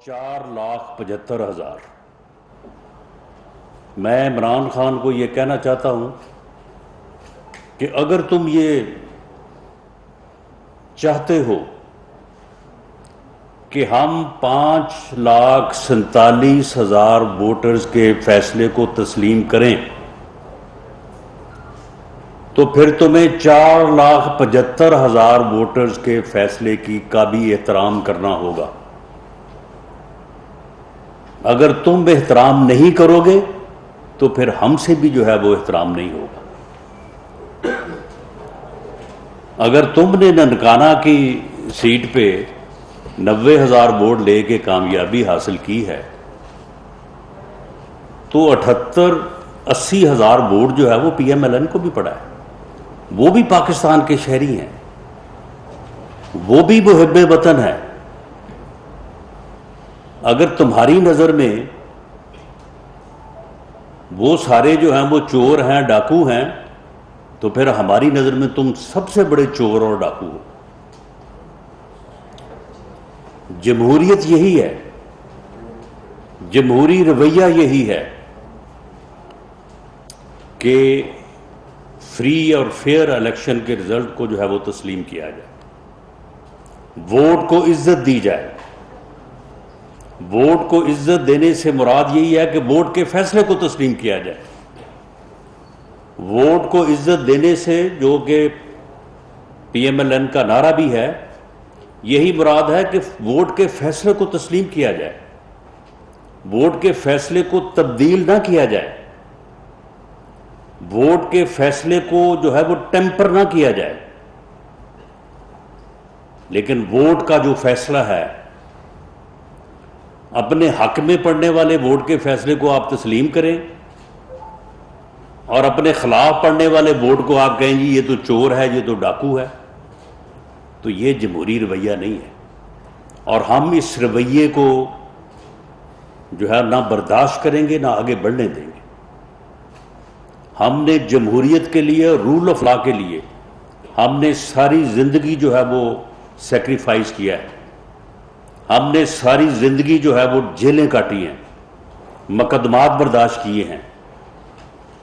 4,75,000۔ میں عمران خان کو یہ کہنا چاہتا ہوں کہ اگر تم یہ چاہتے ہو کہ ہم 5,47,000 ووٹرز کے فیصلے کو تسلیم کریں تو پھر تمہیں 4,75,000 ووٹرز کے فیصلے کی کا بھی احترام کرنا ہوگا۔ اگر تم احترام نہیں کرو گے تو پھر ہم سے بھی جو ہے وہ احترام نہیں ہوگا۔ اگر تم نے ننکانہ کی سیٹ پہ 90,000 ووٹ لے کے کامیابی حاصل کی ہے تو 78-80,000 ووٹ جو ہے وہ پی ایم ایل این کو بھی پڑا ہے، وہ بھی پاکستان کے شہری ہیں، وہ بھی محب وطن ہیں۔ اگر تمہاری نظر میں وہ سارے جو ہیں وہ چور ہیں، ڈاکو ہیں، تو پھر ہماری نظر میں تم سب سے بڑے چور اور ڈاکو ہو۔ جمہوریت یہی ہے، جمہوری رویہ یہی ہے کہ فری اور فیئر الیکشن کے رزلٹ کو جو ہے وہ تسلیم کیا جائے، ووٹ کو عزت دی جائے۔ ووٹ کو عزت دینے سے مراد یہی ہے کہ ووٹ کے فیصلے کو تسلیم کیا جائے۔ ووٹ کو عزت دینے سے، جو کہ پی ایم ایل این کا نعرہ بھی ہے، یہی مراد ہے کہ ووٹ کے فیصلے کو تسلیم کیا جائے، ووٹ کے فیصلے کو تبدیل نہ کیا جائے، ووٹ کے فیصلے کو جو ہے وہ ٹیمپر نہ کیا جائے، لیکن ووٹ کا جو فیصلہ ہے، اپنے حق میں پڑنے والے ووٹ کے فیصلے کو آپ تسلیم کریں اور اپنے خلاف پڑنے والے ووٹ کو آپ کہیں جی یہ تو چور ہے، یہ تو ڈاکو ہے، تو یہ جمہوری رویہ نہیں ہے۔ اور ہم اس رویے کو جو ہے نہ برداشت کریں گے، نہ آگے بڑھنے دیں گے۔ ہم نے جمہوریت کے لیے، رول آف لا کے لیے ہم نے ساری زندگی جو ہے وہ سیکریفائز کیا ہے، ہم نے ساری زندگی جو ہے وہ جیلیں کاٹی ہیں، مقدمات برداشت کیے ہیں،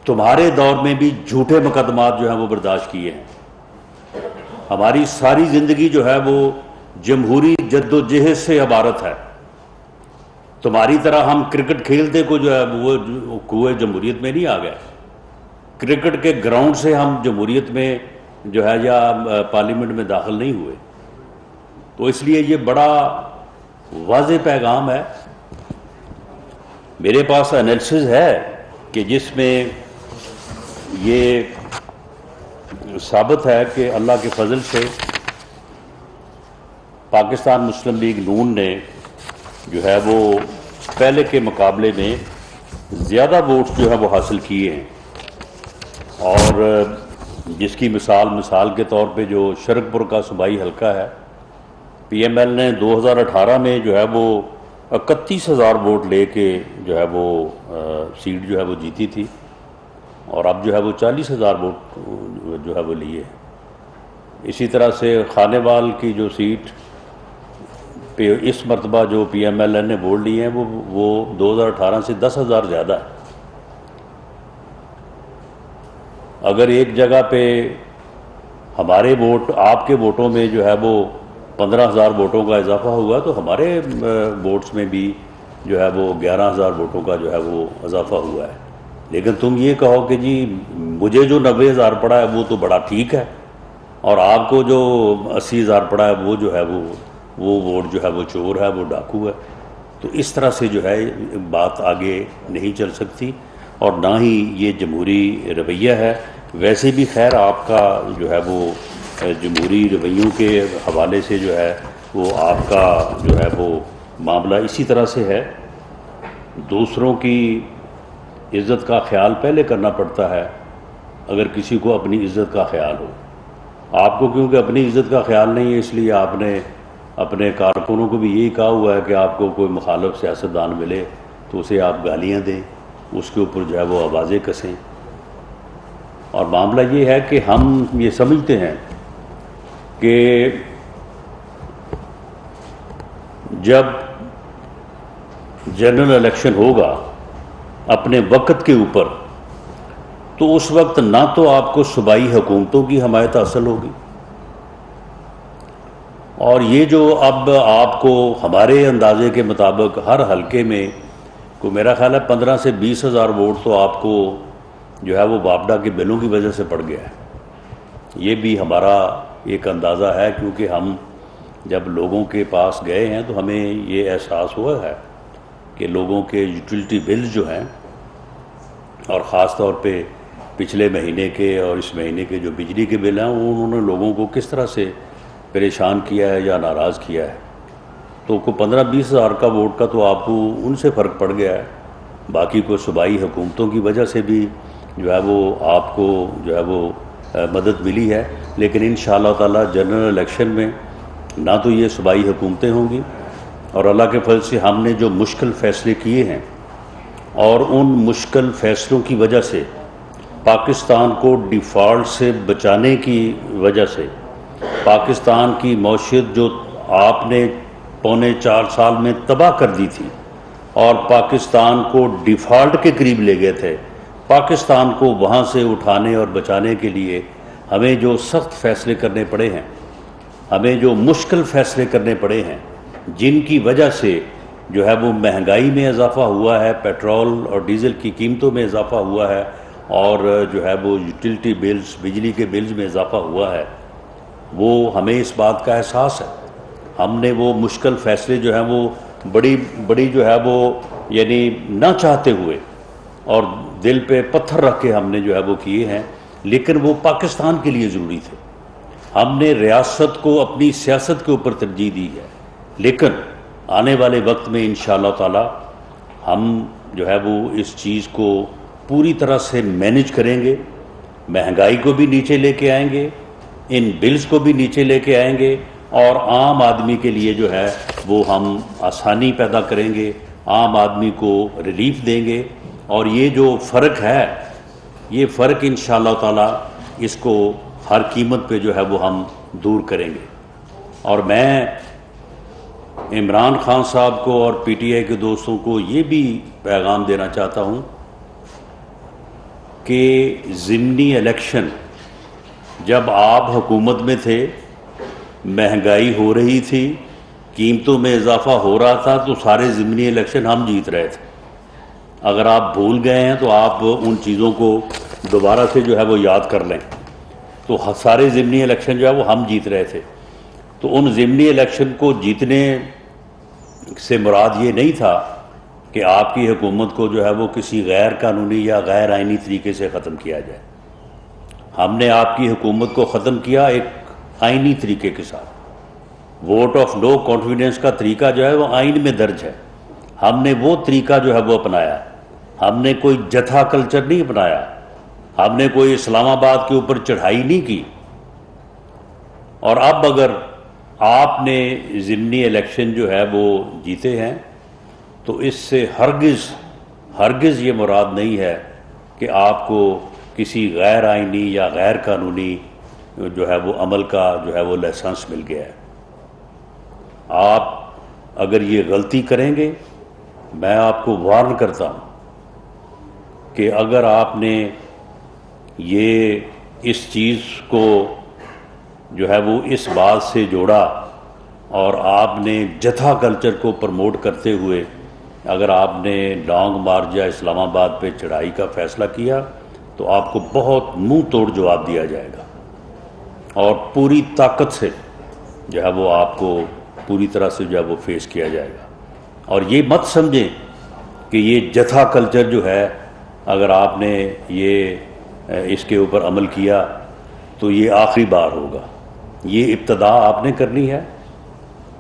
تمہارے دور میں بھی جھوٹے مقدمات جو ہیں وہ برداشت کیے ہیں۔ ہماری ساری زندگی جو ہے وہ جمہوری جد و جہد سے عبارت ہے۔ تمہاری طرح ہم کرکٹ کھیلتے کو جو ہے وہ کنویں جمہوریت میں نہیں آ گئے، کرکٹ کے گراؤنڈ سے ہم جمہوریت میں جو ہے یا پارلیمنٹ میں داخل نہیں ہوئے۔ تو اس لیے یہ بڑا واضح پیغام ہے۔ میرے پاس انالیسز ہے کہ جس میں یہ ثابت ہے کہ اللہ کے فضل سے پاکستان مسلم لیگ نون نے جو ہے وہ پہلے کے مقابلے میں زیادہ ووٹس جو ہے وہ حاصل کیے ہیں، اور جس کی مثال کے طور پہ جو شرک پور کا صوبائی حلقہ ہے، پی ایم ایل نے 2018 میں جو ہے وہ 31,000 ووٹ لے کے جو ہے وہ سیٹ جو ہے وہ جیتی تھی، اور اب جو ہے وہ 40,000 ووٹ جو ہے وہ لیے۔ اسی طرح سے خانے وال کی جو سیٹ پہ اس مرتبہ جو پی ایم ایل این نے ووٹ لیے ہیں وہ 2018 سے 10,000 زیادہ ہے۔ اگر ایک جگہ پہ ہمارے ووٹ آپ کے ووٹوں میں جو ہے وہ 15,000 ووٹوں کا اضافہ ہوا تو ہمارے ووٹس میں بھی جو ہے وہ 11,000 ووٹوں کا جو ہے وہ اضافہ ہوا ہے۔ لیکن تم یہ کہو کہ جی مجھے جو 90,000 پڑا ہے وہ تو بڑا ٹھیک ہے، اور آپ کو جو 80,000 پڑا ہے وہ جو ہے وہ ووٹ جو ہے وہ چور ہے، وہ ڈاکو ہے، تو اس طرح سے جو ہے بات آگے نہیں چل سکتی، اور نہ ہی یہ جمہوری رویہ ہے۔ ویسے بھی خیر آپ کا جو ہے وہ جمہوری رویوں کے حوالے سے جو ہے وہ آپ کا جو ہے وہ معاملہ اسی طرح سے ہے، دوسروں کی عزت کا خیال پہلے کرنا پڑتا ہے اگر کسی کو اپنی عزت کا خیال ہو۔ آپ کو کیونکہ اپنی عزت کا خیال نہیں ہے، اس لیے آپ نے اپنے کارکنوں کو بھی یہی کہا ہوا ہے کہ آپ کو کوئی مخالف سیاستدان ملے تو اسے آپ گالیاں دیں، اس کے اوپر جو ہے وہ آوازیں کسیں۔ اور معاملہ یہ ہے کہ ہم یہ سمجھتے ہیں کہ جب جنرل الیکشن ہوگا اپنے وقت کے اوپر، تو اس وقت نہ تو آپ کو صوبائی حکومتوں کی حمایت حاصل ہوگی، اور یہ جو اب آپ کو ہمارے اندازے کے مطابق ہر حلقے میں کو میرا خیال ہے 15 سے 20 ہزار ووٹ تو آپ کو جو ہے وہ باپڈا کے بلوں کی وجہ سے پڑ گیا ہے۔ یہ بھی ہمارا ایک اندازہ ہے، کیونکہ ہم جب لوگوں کے پاس گئے ہیں تو ہمیں یہ احساس ہوا ہے کہ لوگوں کے یوٹیلیٹی بلز جو ہیں، اور خاص طور پہ پچھلے مہینے کے اور اس مہینے کے جو بجلی کے بل ہیں، وہ انہوں نے لوگوں کو کس طرح سے پریشان کیا ہے یا ناراض کیا ہے۔ تو کو 15-20 ہزار کا ووٹ کا تو آپ کو ان سے فرق پڑ گیا ہے، باقی کو صوبائی حکومتوں کی وجہ سے بھی جو ہے وہ آپ کو جو ہے وہ مدد ملی ہے۔ لیکن انشاءاللہ تعالی جنرل الیکشن میں نہ تو یہ صوبائی حکومتیں ہوں گی، اور اللہ کے فضل سے ہم نے جو مشکل فیصلے کیے ہیں، اور ان مشکل فیصلوں کی وجہ سے پاکستان کو ڈیفالٹ سے بچانے کی وجہ سے پاکستان کی معیشت جو آپ نے 3.25 سال میں تباہ کر دی تھی اور پاکستان کو ڈیفالٹ کے قریب لے گئے تھے، پاکستان کو وہاں سے اٹھانے اور بچانے کے لیے ہمیں جو سخت فیصلے کرنے پڑے ہیں، ہمیں جو مشکل فیصلے کرنے پڑے ہیں، جن کی وجہ سے جو ہے وہ مہنگائی میں اضافہ ہوا ہے، پیٹرول اور ڈیزل کی قیمتوں میں اضافہ ہوا ہے، اور جو ہے وہ یوٹیلیٹی بلز، بجلی کے بلز میں اضافہ ہوا ہے، وہ ہمیں اس بات کا احساس ہے۔ ہم نے وہ مشکل فیصلے جو ہیں وہ بڑی جو ہے وہ یعنی نہ چاہتے ہوئے اور دل پہ پتھر رکھ کے ہم نے جو ہے وہ کیے ہیں، لیکن وہ پاکستان کے لیے ضروری تھے۔ ہم نے ریاست کو اپنی سیاست کے اوپر ترجیح دی ہے، لیکن آنے والے وقت میں انشاءاللہ تعالی ہم جو ہے وہ اس چیز کو پوری طرح سے مینج کریں گے، مہنگائی کو بھی نیچے لے کے آئیں گے، ان بلز کو بھی نیچے لے کے آئیں گے، اور عام آدمی کے لیے جو ہے وہ ہم آسانی پیدا کریں گے، عام آدمی کو ریلیف دیں گے، اور یہ جو فرق ہے، یہ فرق انشاءاللہ تعالی اس کو ہر قیمت پہ جو ہے وہ ہم دور کریں گے۔ اور میں عمران خان صاحب کو اور پی ٹی آئی کے دوستوں کو یہ بھی پیغام دینا چاہتا ہوں کہ ضمنی الیکشن جب آپ حکومت میں تھے، مہنگائی ہو رہی تھی، قیمتوں میں اضافہ ہو رہا تھا، تو سارے ضمنی الیکشن ہم جیت رہے تھے۔ اگر آپ بھول گئے ہیں تو آپ ان چیزوں کو دوبارہ سے جو ہے وہ یاد کر لیں، تو سارے ضمنی الیکشن جو ہے وہ ہم جیت رہے تھے۔ تو ان ضمنی الیکشن کو جیتنے سے مراد یہ نہیں تھا کہ آپ کی حکومت کو جو ہے وہ کسی غیر قانونی یا غیر آئینی طریقے سے ختم کیا جائے۔ ہم نے آپ کی حکومت کو ختم کیا ایک آئینی طریقے کے ساتھ۔ ووٹ آف نو کانفیڈنس کا طریقہ جو ہے وہ آئین میں درج ہے، ہم نے وہ طریقہ جو ہے وہ اپنایا۔ ہم نے کوئی جتھا کلچر نہیں اپنایا، ہم نے کوئی اسلام آباد کے اوپر چڑھائی نہیں کی۔ اور اب اگر آپ نے ضمنی الیکشن جو ہے وہ جیتے ہیں تو اس سے ہرگز یہ مراد نہیں ہے کہ آپ کو کسی غیر آئینی یا غیر قانونی جو ہے وہ عمل کا جو ہے وہ لائسنس مل گیا ہے۔ آپ اگر یہ غلطی کریں گے، میں آپ کو وارن کرتا ہوں کہ اگر آپ نے یہ اس چیز کو جو ہے وہ اس بات سے جوڑا اور آپ نے جتھا کلچر کو پروموٹ کرتے ہوئے اگر آپ نے لانگ مارچ یا اسلام آباد پہ چڑھائی کا فیصلہ کیا، تو آپ کو بہت منہ توڑ جواب دیا جائے گا، اور پوری طاقت سے جو ہے وہ آپ کو پوری طرح سے جو ہے وہ فیس کیا جائے گا۔ اور یہ مت سمجھیں کہ یہ جتھا کلچر جو ہے، اگر آپ نے یہ اس کے اوپر عمل کیا تو یہ آخری بار ہوگا۔ یہ ابتدا آپ نے کرنی ہے،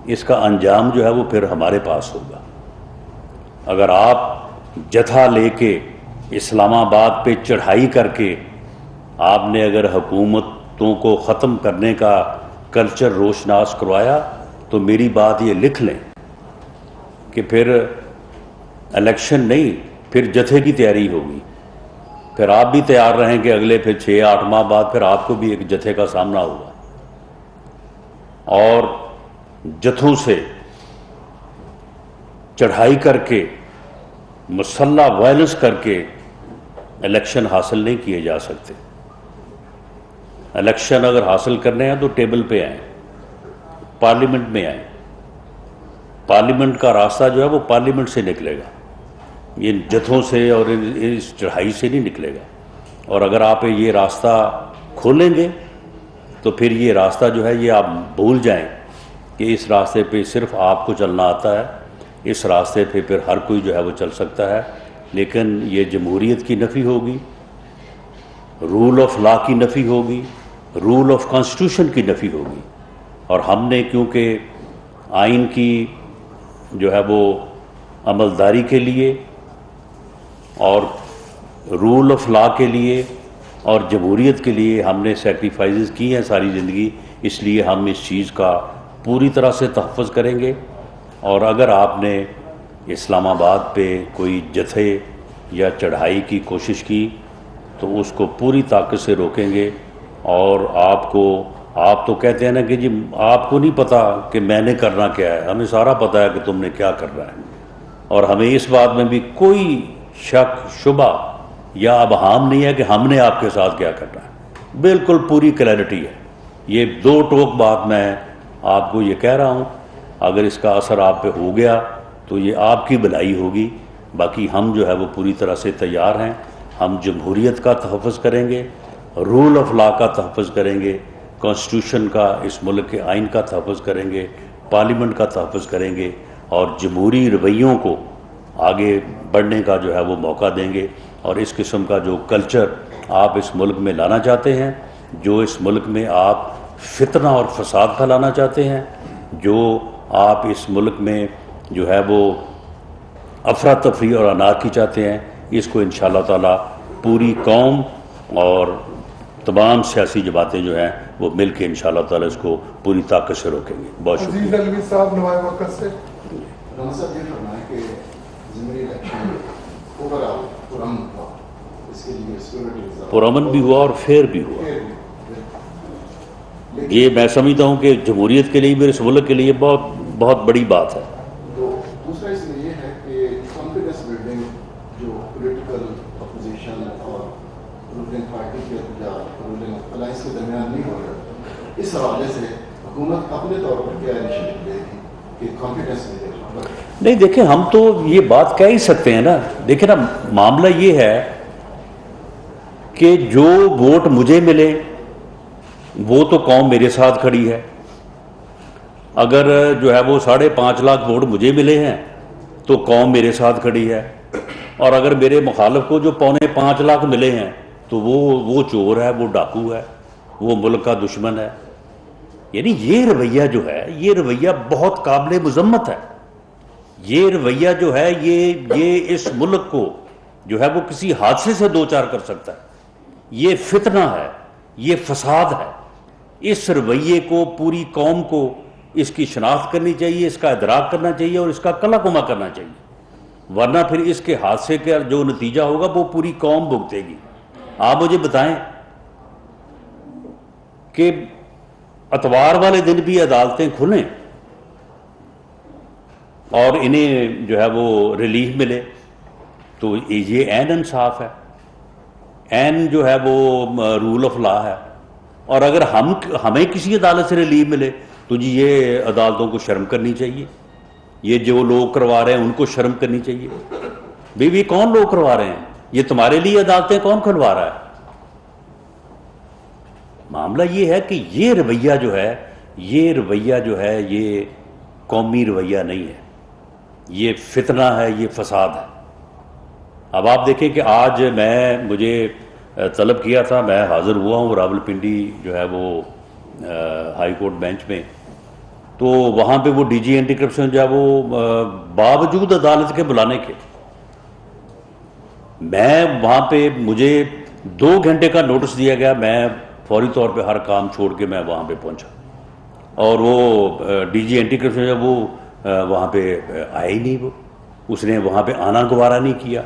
اس کا انجام جو ہے وہ پھر ہمارے پاس ہوگا۔ اگر آپ جتھا لے کے اسلام آباد پہ چڑھائی کر کے آپ نے اگر حکومتوں کو ختم کرنے کا کلچر روشناس کروایا، تو میری بات یہ لکھ لیں کہ پھر الیکشن نہیں، پھر جتھے کی تیاری ہوگی۔ پھر آپ بھی تیار رہیں کہ اگلے پھر 6-8 ماہ بعد پھر آپ کو بھی ایک جتھے کا سامنا ہوگا، اور جتھوں سے چڑھائی کر کے مسلح وائلنس کر کے الیکشن حاصل نہیں کیے جا سکتے. الیکشن اگر حاصل کرنے ہیں تو ٹیبل پہ آئیں, پارلیمنٹ میں آئیں. پارلیمنٹ کا راستہ جو ہے وہ پارلیمنٹ سے نکلے گا, یہ جتھوں سے اور اس چڑھائی سے نہیں نکلے گا. اور اگر آپ یہ راستہ کھولیں گے تو پھر یہ راستہ جو ہے یہ آپ بھول جائیں کہ اس راستے پہ صرف آپ کو چلنا آتا ہے. اس راستے پہ پھر ہر کوئی جو ہے وہ چل سکتا ہے, لیکن یہ جمہوریت کی نفی ہوگی, رول آف لا کی نفی ہوگی, رول آف کانسٹیٹیوشن کی نفی ہوگی. اور ہم نے کیونکہ آئین کی جو ہے وہ عملداری کے لیے اور رول آف لا کے لیے اور جمہوریت کے لیے ہم نے سیکریفائزز کی ہیں ساری زندگی, اس لیے ہم اس چیز کا پوری طرح سے تحفظ کریں گے. اور اگر آپ نے اسلام آباد پہ کوئی جتھے یا چڑھائی کی کوشش کی تو اس کو پوری طاقت سے روکیں گے. اور آپ تو کہتے ہیں نا کہ جی آپ کو نہیں پتہ کہ میں نے کرنا کیا ہے, ہمیں سارا پتہ ہے کہ تم نے کیا کرنا ہے. اور ہمیں اس بات میں بھی کوئی شک شبہ یا ابہام نہیں ہے کہ ہم نے آپ کے ساتھ کیا کرنا ہے. بالکل پوری کلیئرٹی ہے. یہ دو ٹوک بات میں آپ کو یہ کہہ رہا ہوں, اگر اس کا اثر آپ پہ ہو گیا تو یہ آپ کی بھلائی ہوگی. باقی ہم جو ہے وہ پوری طرح سے تیار ہیں. ہم جمہوریت کا تحفظ کریں گے, رول آف لا کا تحفظ کریں گے, کانسٹیٹیوشن کا, اس ملک کے آئین کا تحفظ کریں گے, پارلیمنٹ کا تحفظ کریں گے, اور جمہوری رویوں کو آگے بڑھنے کا جو ہے وہ موقع دیں گے. اور اس قسم کا جو کلچر آپ اس ملک میں لانا چاہتے ہیں, جو اس ملک میں آپ فتنہ اور فساد پھیلانا چاہتے ہیں, جو آپ اس ملک میں جو ہے وہ افراتفری اور انارکی چاہتے ہیں, اس کو انشاءاللہ تعالی پوری قوم اور تمام سیاسی جماعتیں جو ہیں وہ مل کے انشاءاللہ تعالی اس کو پوری طاقت سے روکیں گے. بہت شکریہ. عزیز علوی صاحب نوائے وقت سے رانا صاحب یہ فرمائیں کہ ضمنی الیکشن اوور آل پرامن ہوا, اس کے لیے سیکورٹی پرامن بھی ہوا اور فیئر بھی ہوا. یہ میں سمجھتا ہوں کہ جمہوریت کے لیے میرے اس ملک کے لیے بہت بہت بڑی بات ہے. تو دوسرا اس میں یہ ہے کہ کانفیڈنس بلڈنگ جو پولیٹیکل اپوزیشن اور رولنگ پارٹی کے یا رولنگ الائنس کے درمیان نہیں ہو رہا, اس حوالے سے حکومت اپنے طور پر کیا انیشیٹو لے گی کہ کانفیڈنس ملے؟ نہیں دیکھیں, ہم تو یہ بات کہہ ہی سکتے ہیں نا. دیکھیں نا, معاملہ یہ ہے کہ جو ووٹ مجھے ملے وہ تو قوم میرے ساتھ کھڑی ہے. اگر جو ہے وہ 5.5 لاکھ ووٹ مجھے ملے ہیں تو قوم میرے ساتھ کھڑی ہے. اور اگر میرے مخالف کو جو 5.25 لاکھ ملے ہیں تو وہ چور ہے, وہ ڈاکو ہے, وہ ملک کا دشمن ہے. یعنی یہ رویہ جو ہے یہ رویہ بہت قابل مذمت ہے. یہ رویہ جو ہے یہ اس ملک کو جو ہے وہ کسی حادثے سے دوچار کر سکتا ہے. یہ فتنہ ہے, یہ فساد ہے. اس رویے کو پوری قوم کو اس کی شناخت کرنی چاہیے, اس کا ادراک کرنا چاہیے اور اس کا کلا کما کرنا چاہیے, ورنہ پھر اس کے حادثے کا جو نتیجہ ہوگا وہ پوری قوم بھگتے گی. آپ مجھے بتائیں کہ اتوار والے دن بھی عدالتیں کھلیں اور انہیں جو ہے وہ ریلیف ملے تو یہ عین انصاف ہے, عین جو ہے وہ رول آف لا ہے. اور اگر ہمیں کسی عدالت سے ریلیف ملے تو جی یہ عدالتوں کو شرم کرنی چاہیے. یہ جو لوگ کروا رہے ہیں ان کو شرم کرنی چاہیے. بھی کون لوگ کروا رہے ہیں؟ یہ تمہارے لیے عدالتیں کون کھلوا رہا ہے؟ معاملہ یہ ہے کہ یہ رویہ جو ہے یہ قومی رویہ نہیں ہے, یہ فتنہ ہے, یہ فساد ہے. اب آپ دیکھیں کہ آج مجھے طلب کیا تھا, میں حاضر ہوا ہوں راولپنڈی جو ہے وہ ہائی کورٹ بینچ میں, تو وہاں پہ وہ ڈی جی اینٹی کرپشن جو ہے وہ باوجود عدالت کے بلانے کے, میں وہاں پہ مجھے 2 گھنٹے کا نوٹس دیا گیا, میں فوری طور پہ ہر کام چھوڑ کے میں وہاں پہ پہنچا. اور وہ ڈی جی اینٹی کرپشن جو وہ وہاں پہ آئے ہی نہیں, اس نے وہاں پہ آنا گوارا نہیں کیا.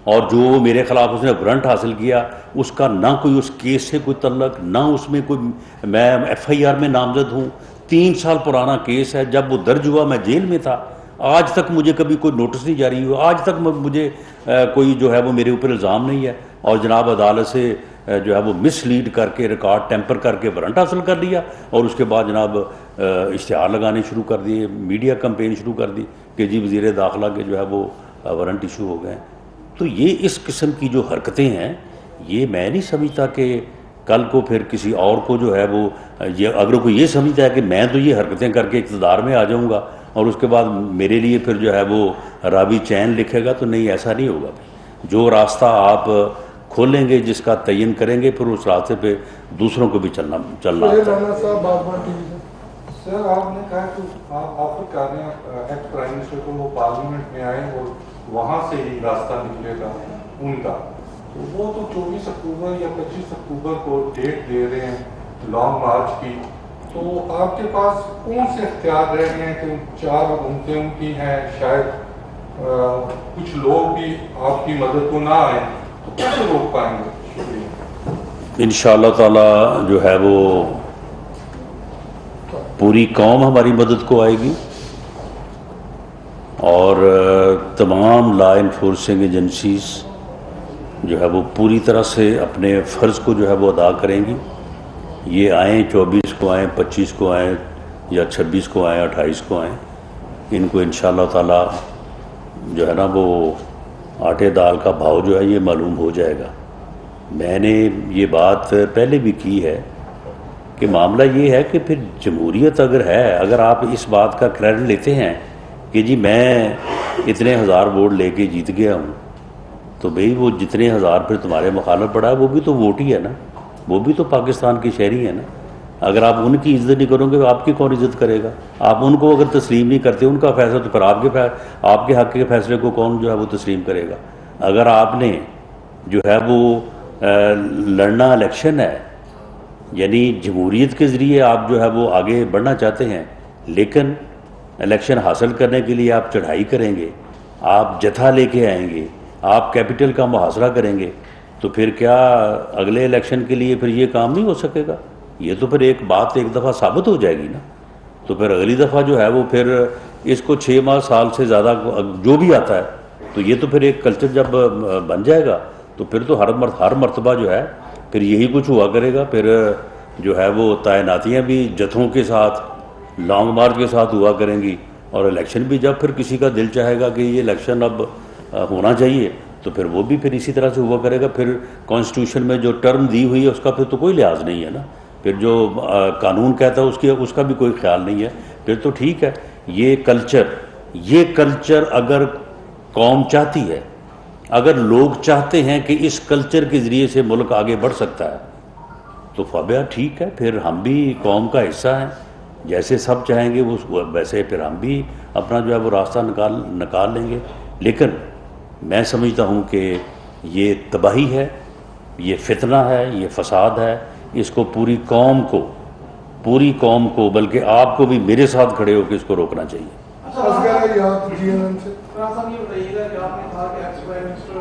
اور جو میرے خلاف اس نے وارنٹ حاصل کیا اس کا نہ کوئی اس کیس سے کوئی تعلق, نہ اس میں کوئی, میں ایف آئی آر میں نامزد ہوں, 3 سال پرانا کیس ہے. جب وہ درج ہوا میں جیل میں تھا, آج تک مجھے کبھی کوئی نوٹس نہیں جاری ہوا، آج تک مجھے کوئی جو ہے وہ میرے اوپر الزام نہیں ہے، اور جناب عدالت سے جو ہے وہ مس لیڈ کر کے ریکارڈ ٹیمپر کر کے وارنٹ حاصل کر لیا، اور اس کے بعد جناب اشتہار لگانے شروع کر دیے، میڈیا کمپین شروع کر دی کہ جی وزیر داخلہ کے جو ہے وہ وارنٹ ایشو ہو گئے ہیں۔ تو یہ اس قسم کی جو حرکتیں ہیں، یہ میں نہیں سمجھتا کہ کل کو پھر کسی اور کو جو ہے وہ اگر کوئی یہ سمجھتا ہے کہ میں تو یہ حرکتیں کر کے اقتدار میں آ جاؤں گا اور اس کے بعد میرے لیے پھر جو ہے وہ راوی چین لکھے گا، تو نہیں، ایسا نہیں ہوگا۔ جو راستہ آپ کھولیں گے، جس کا تعین کریں گے، پھر اس راستے پہ دوسروں کو بھی چلنا رانا صاحب باغبان ٹی وی سے۔ سر آپ نے کہا کہ آپ آفر کر رہے ہیں ایکٹ پرائم منسٹر کو وہ پارلیمنٹ میں آئے اور وہاں سے ہی راستہ نکلے گا ان کا، تو وہ تو 24 اکتوبر یا 25 اکتوبر کو ڈیٹ دے رہے ہیں لانگ مارچ کی، تو آپ کے پاس کون سے اختیار رہ گئے ہیں کہ 4 گھنٹے ان کی ہیں، شاید کچھ لوگ بھی آپ کی مدد کو نہ آئیں، تو کیسے روک پائیں گے؟ شکریہ۔ انشاءاللہ تعالی جو ہے وہ پوری قوم ہماری مدد کو آئے گی، اور تمام لا انفورسنگ ایجنسیز جو ہے وہ پوری طرح سے اپنے فرض کو جو ہے وہ ادا کریں گی۔ یہ آئیں 24 کو آئیں، 25 کو آئیں، یا 26 کو آئیں، 28 کو آئیں، ان کو انشاءاللہ تعالی جو ہے نا وہ آٹے دال کا بھاؤ جو ہے یہ معلوم ہو جائے گا۔ میں نے یہ بات پہلے بھی کی ہے کہ معاملہ یہ ہے کہ پھر جمہوریت اگر ہے، اگر آپ اس بات کا کریڈٹ لیتے ہیں کہ جی میں اتنے ہزار ووٹ لے کے جیت گیا ہوں، تو بھئی وہ جتنے ہزار پھر تمہارے مخالف پڑا ہے وہ بھی تو ووٹ ہی ہے نا، وہ بھی تو پاکستان کے شہری ہیں نا۔ اگر آپ ان کی عزت نہیں کرو گے تو آپ کی کون عزت کرے گا؟ آپ ان کو اگر تسلیم نہیں کرتے ان کا فیصلہ، تو پھر آپ کے حق کے فیصلے کو کون جو ہے وہ تسلیم کرے گا؟ اگر آپ نے جو ہے وہ لڑنا الیکشن ہے، یعنی جمہوریت کے ذریعے آپ جو ہے وہ آگے بڑھنا چاہتے ہیں، لیکن الیکشن حاصل کرنے کے لیے آپ چڑھائی کریں گے، آپ جتھا لے کے آئیں گے، آپ کیپٹل کا محاصرہ کریں گے، تو پھر کیا اگلے الیکشن کے لیے پھر یہ کام نہیں ہو سکے گا؟ یہ تو پھر ایک بات ایک دفعہ ثابت ہو جائے گی نا۔ تو پھر اگلی دفعہ جو ہے وہ پھر اس کو 6 ماہ سال سے زیادہ جو بھی آتا ہے، تو یہ تو پھر ایک کلچر جب بن جائے گا تو پھر تو ہر مرتبہ جو ہے پھر یہی کچھ ہوا کرے گا۔ پھر جو ہے وہ تعیناتیاں بھی جتھوں کے ساتھ، لانگ مارچ کے ساتھ ہوا کریں گی، اور الیکشن بھی جب پھر کسی کا دل چاہے گا کہ یہ الیکشن اب ہونا چاہیے تو پھر وہ بھی پھر اسی طرح سے ہوا کرے گا۔ پھر کانسٹیٹیوشن میں جو ٹرم دی ہوئی ہے اس کا پھر تو کوئی لحاظ نہیں ہے نا، پھر جو قانون کہتا ہے اس کا بھی کوئی خیال نہیں ہے، پھر تو ٹھیک ہے۔ یہ کلچر اگر قوم چاہتی ہے، اگر لوگ چاہتے ہیں کہ اس کلچر کے ذریعے سے ملک آگے بڑھ سکتا ہے، تو فبیا ٹھیک ہے، پھر ہم بھی قوم کا حصہ ہیں، جیسے سب چاہیں گے وہ ویسے پھر ہم بھی اپنا جو ہے وہ راستہ نکال لیں گے۔ لیکن میں سمجھتا ہوں کہ یہ تباہی ہے، یہ فتنہ ہے، یہ فساد ہے، اس کو پوری قوم کو بلکہ آپ کو بھی میرے ساتھ کھڑے ہو کے اس کو روکنا چاہیے۔ اصغر یاد GNN سے۔ صاحب یہ بتائیے گا کہ آپ نے کہا کہ ایکس پرائم منسٹر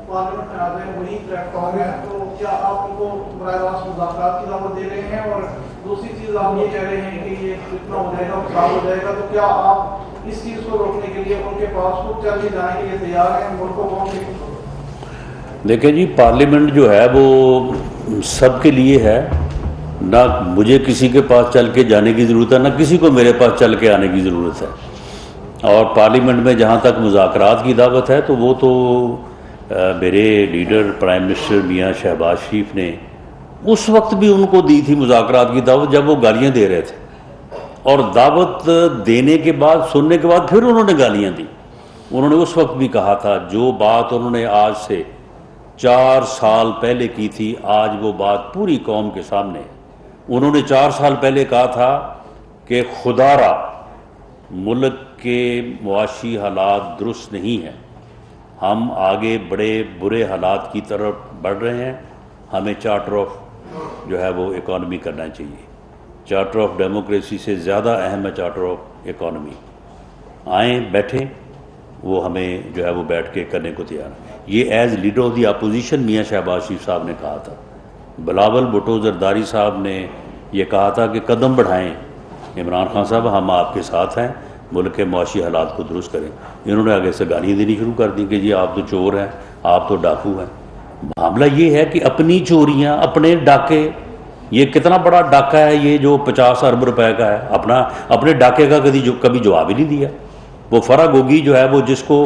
پارلیمنٹ میں آتے ہیں، وہی پلیٹ فارم ہے، تو کیا آپ ان کو براہ راست مذاکرات کی دعوت دے رہے ہیں؟ اور دوسری چیز آپ یہ کہہ رہے ہیں کہ یہ اتنا ہو جائے گا، فساد ہو جائے گا، تو کیا آپ اس چیز کو روکنے کے لیے ان کے پاس خود چل کے جانے کے لیے تیار ہیں؟ ملک کو کون سے؟ دیکھیں جی، پارلیمنٹ جو ہے وہ سب کے لیے ہے، نہ مجھے کسی کے پاس چل کے جانے کی ضرورت ہے، نہ کسی کو میرے پاس چل کے آنے کی ضرورت ہے۔ اور پارلیمنٹ میں جہاں تک مذاکرات کی دعوت ہے تو وہ تو میرے لیڈر پرائم منسٹر میاں شہباز شریف نے اس وقت بھی ان کو دی تھی مذاکرات کی دعوت جب وہ گالیاں دے رہے تھے، اور دعوت دینے کے بعد، سننے کے بعد پھر انہوں نے گالیاں دی۔ انہوں نے اس وقت بھی کہا تھا جو بات انہوں نے آج سے 4 سال پہلے کی تھی، آج وہ بات پوری قوم کے سامنے ہے۔ انہوں نے 4 سال پہلے کہا تھا کہ خدا را ملک کے معاشی حالات درست نہیں ہیں، ہم آگے بڑے برے حالات کی طرف بڑھ رہے ہیں، ہمیں چارٹر آف جو ہے وہ اکانومی کرنا چاہیے۔ چارٹر آف ڈیموکریسی سے زیادہ اہم ہے چارٹر آف اکانومی۔ آئیں، بیٹھیں، وہ ہمیں جو ہے وہ بیٹھ کے کرنے کو تیار ہے۔ یہ as leader of the opposition میاں شہباز شریف صاحب نے کہا تھا۔ بلاول بھٹو زرداری صاحب نے یہ کہا تھا کہ قدم بڑھائیں، عمران خان صاحب ہم آپ کے ساتھ ہیں، ملک کے معاشی حالات کو درست کریں. انہوں نے آگے سے گالیاں دینی شروع کر دی کہ جی آپ تو چور ہیں, آپ تو ڈاکو ہیں. معاملہ یہ ہے کہ اپنی چوریاں, اپنے ڈاکے, یہ کتنا بڑا ڈاکہ ہے یہ جو 50 ارب روپے کا ہے, اپنے ڈاکے کا کبھی جواب ہی نہیں دیا. وہ فرا گوگی جو ہے وہ جس کو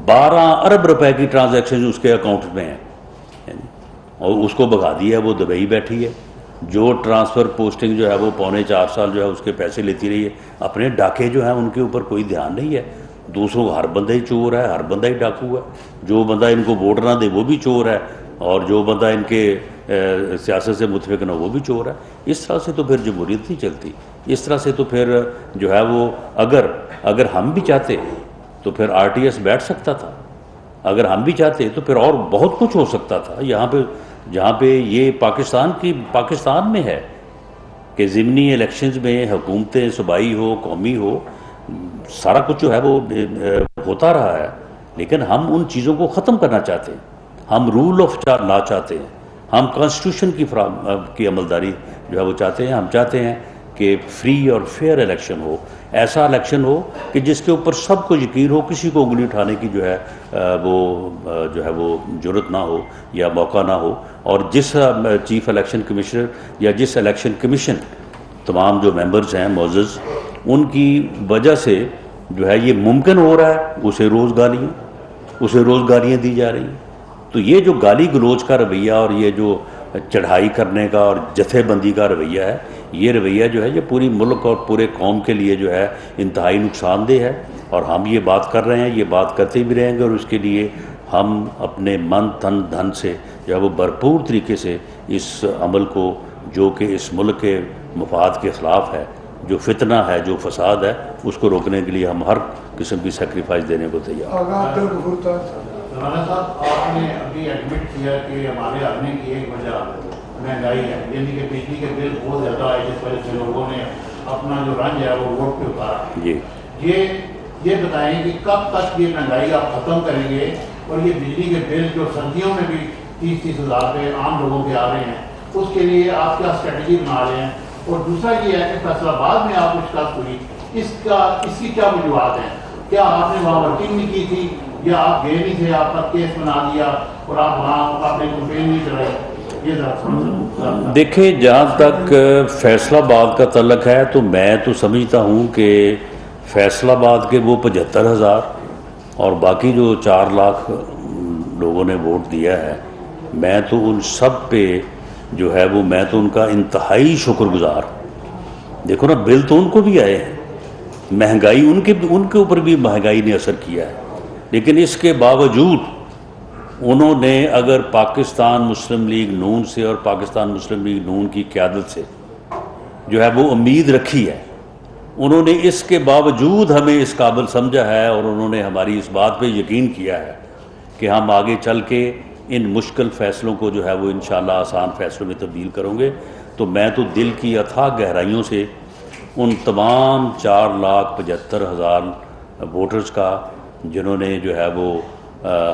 12 ارب روپے کی ٹرانزیکشن اس کے اکاؤنٹ میں ہیں اور اس کو بھگا دیا ہے, وہ دبئی بیٹھی ہے. جو ٹرانسفر پوسٹنگ جو ہے وہ 3.25 سال جو ہے اس کے پیسے لیتی رہی ہے. اپنے ڈاکے جو ہیں ان کے اوپر کوئی دھیان نہیں ہے. دوسروں کو ہر بندہ ہی چور ہے, ہر بندہ ہی ڈاکو ہے. جو بندہ ان کو ووٹ نہ دے وہ بھی چور ہے, اور جو بندہ ان کے سیاست سے متفق نہ وہ بھی چور ہے. اس طرح سے تو پھر جمہوریت نہیں چلتی. اس طرح سے تو پھر جو ہے وہ اگر ہم بھی چاہتے تو پھر RTS بیٹھ سکتا تھا. اگر ہم بھی چاہتے تو پھر اور بہت کچھ ہو سکتا تھا. یہاں پہ جہاں پہ یہ پاکستان میں ہے کہ ضمنی الیکشنز میں حکومتیں صوبائی ہو, قومی ہو, سارا کچھ جو ہے وہ ہوتا رہا ہے. لیکن ہم ان چیزوں کو ختم کرنا چاہتے ہیں. ہم رول آف لا چاہتے ہیں. ہم کانسٹیٹیوشن کی عملداری جو ہے وہ چاہتے ہیں. ہم چاہتے ہیں کہ فری اور فیئر الیکشن ہو. ایسا الیکشن ہو کہ جس کے اوپر سب کو یقین ہو, کسی کو انگلی اٹھانے کی جو ہے وہ جرت نہ ہو یا موقع نہ ہو. اور جس چیف الیکشن کمشنر یا جس الیکشن کمیشن تمام جو ممبرز ہیں معزز, ان کی وجہ سے جو ہے یہ ممکن ہو رہا ہے, اسے روزگاریاں دی جا رہی ہیں. تو یہ جو گالی گلوچ کا رویہ اور یہ جو چڑھائی کرنے کا اور جتھے بندی کا رویہ ہے, یہ رویہ جو ہے یہ پوری ملک اور پورے قوم کے لیے جو ہے انتہائی نقصان دہ ہے. اور ہم یہ بات کر رہے ہیں, یہ بات کرتے بھی رہیں گے, اور اس کے لیے ہم اپنے من تن دھن سے جو ہے وہ بھرپور طریقے سے اس عمل کو, جو کہ اس ملک کے مفاد کے خلاف ہے, جو فتنہ ہے, جو فساد ہے, اس کو روکنے کے لیے ہم ہر قسم کی سیکریفائس دینے کو تیار ہیں. مولانا صاحب, آپ نے ابھی ایڈمٹ کیا کہ ہمارے آنے کی ایک وجہ مہنگائی ہے, یعنی کہ بجلی کے بل بہت زیادہ آئے جس وجہ سے لوگوں نے اپنا جو رنج ہے وہ ووٹ پہ اتارا. جی, یہ بتائیں کہ کب تک یہ مہنگائی آپ ختم کریں گے, اور یہ بجلی کے بل جو سردیوں میں بھی 30-30 ہزار روپے عام لوگوں کے آ رہے ہیں, اس کے لیے آپ کیا اسٹریٹجی بنا رہے ہیں؟ اور دوسرا یہ ہے کہ فیصلہ آباد میں آپ کو شکست ہوئی, اس کی کیا وجوہات ہیں؟ کیا آپ نے وہاں ورکنگ نہیں کی تھی, یا آپ گئے نہیں تھے, آپ کا کیس بنا دیا اور آپ وہاں اپنے کمپین نہیں چلائے؟ یہ ذرا دیکھیں, جہاں تک فیصل آباد کا تعلق ہے تو میں تو سمجھتا ہوں کہ فیصل آباد کے وہ 75,000 اور باقی جو 4 لاکھ لوگوں نے ووٹ دیا ہے, میں تو ان سب پہ جو ہے وہ میں تو ان کا انتہائی شکر گزار. دیکھو نا, بل تو ان کو بھی آئے ہیں, مہنگائی ان کے اوپر بھی مہنگائی نے اثر کیا ہے, لیکن اس کے باوجود انہوں نے اگر پاکستان مسلم لیگ نون سے اور پاکستان مسلم لیگ نون کی قیادت سے جو ہے وہ امید رکھی ہے, انہوں نے اس کے باوجود ہمیں اس قابل سمجھا ہے, اور انہوں نے ہماری اس بات پہ یقین کیا ہے کہ ہم آگے چل کے ان مشکل فیصلوں کو جو ہے وہ انشاءاللہ آسان فیصلوں میں تبدیل کروں گے. تو میں تو دل کی اتھاہ گہرائیوں سے ان تمام 4,75,000 ووٹرز کا جنہوں نے جو ہے وہ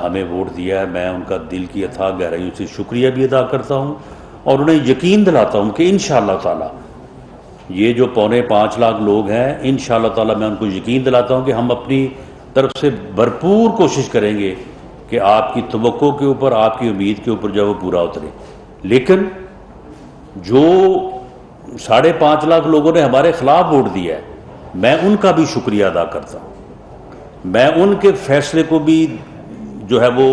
ہمیں ووٹ دیا ہے, میں ان کا دل کی اتھاہ گہرائیوں سے شکریہ بھی ادا کرتا ہوں, اور انہیں یقین دلاتا ہوں کہ انشاءاللہ تعالی یہ جو 4.25 لاکھ لوگ ہیں, انشاءاللہ تعالی میں ان کو یقین دلاتا ہوں کہ ہم اپنی طرف سے بھرپور کوشش کریں گے کہ آپ کی توقع کے اوپر, آپ کی امید کے اوپر جو ہے وہ پورا اترے. لیکن جو 5.5 لاکھ لوگوں نے ہمارے خلاف ووٹ دیا ہے, میں ان کا بھی شکریہ ادا کرتا ہوں. میں ان کے فیصلے کو بھی جو ہے وہ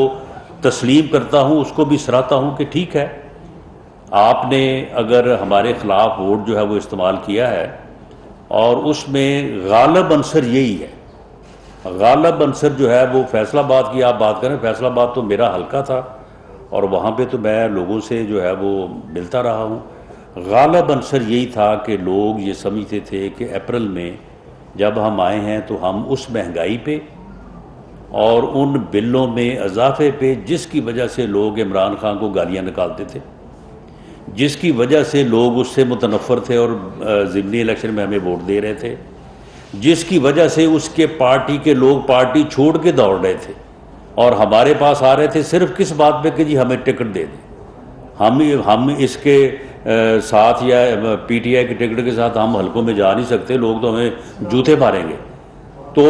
تسلیم کرتا ہوں, اس کو بھی سراہتا ہوں کہ ٹھیک ہے, آپ نے اگر ہمارے خلاف ووٹ جو ہے وہ استعمال کیا ہے, اور اس میں غالب عنصر یہی ہے, غالب عنصر جو ہے وہ فیصل آباد کی آپ بات کریں, فیصل آباد تو میرا حلقہ تھا اور وہاں پہ تو میں لوگوں سے جو ہے وہ ملتا رہا ہوں. غالب عنصر یہی تھا کہ لوگ یہ سمجھتے تھے کہ اپریل میں جب ہم آئے ہیں تو ہم اس مہنگائی پہ اور ان بلوں میں اضافے پہ, جس کی وجہ سے لوگ عمران خان کو گالیاں نکالتے تھے, جس کی وجہ سے لوگ اس سے متنفر تھے اور ضمنی الیکشن میں ہمیں ووٹ دے رہے تھے, جس کی وجہ سے اس کے پارٹی کے لوگ پارٹی چھوڑ کے دوڑ رہے تھے اور ہمارے پاس آ رہے تھے صرف کس بات پہ کہ جی ہمیں ٹکٹ دے دیں, ہم اس کے ساتھ یا PTI کے ٹکٹ کے ساتھ ہم حلقوں میں جا نہیں سکتے, لوگ تو ہمیں جوتے ماریں گے. تو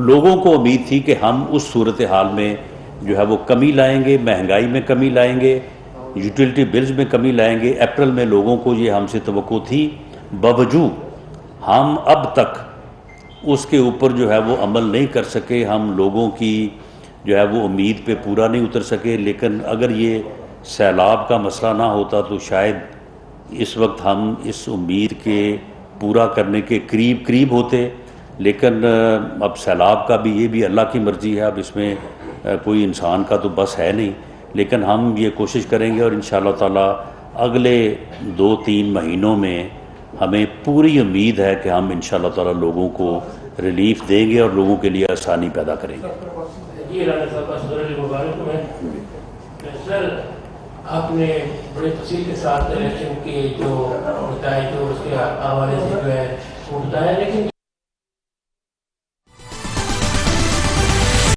لوگوں کو امید تھی کہ ہم اس صورتحال میں جو ہے وہ کمی لائیں گے، مہنگائی میں کمی لائیں گے، یوٹیلیٹی بلز میں کمی لائیں گے. اپریل میں لوگوں کو یہ ہم سے توقع تھی، باوجود ہم اب تک اس کے اوپر جو ہے وہ عمل نہیں کر سکے. ہم لوگوں کی جو ہے وہ امید پہ پورا نہیں اتر سکے. لیکن اگر یہ سیلاب کا مسئلہ نہ ہوتا تو شاید اس وقت ہم اس امید کے پورا کرنے کے قریب ہوتے. لیکن اب سیلاب کا بھی، یہ بھی اللہ کی مرضی ہے، اب اس میں کوئی انسان کا تو بس ہے نہیں. لیکن ہم یہ کوشش کریں گے اور انشاءاللہ تعالی اگلے 2-3 مہینوں میں ہمیں پوری امید ہے کہ ہم انشاءاللہ تعالی لوگوں کو ریلیف دیں گے اور لوگوں کے لیے آسانی پیدا کریں گے. جی رانا صاحب السلام مبارک ہے. سر آپ نے بڑے تفصیل کے ساتھ الیکشن کے جو بتائے، جو اس کے حوالے سے جو ہے وہ بتایا، لیکن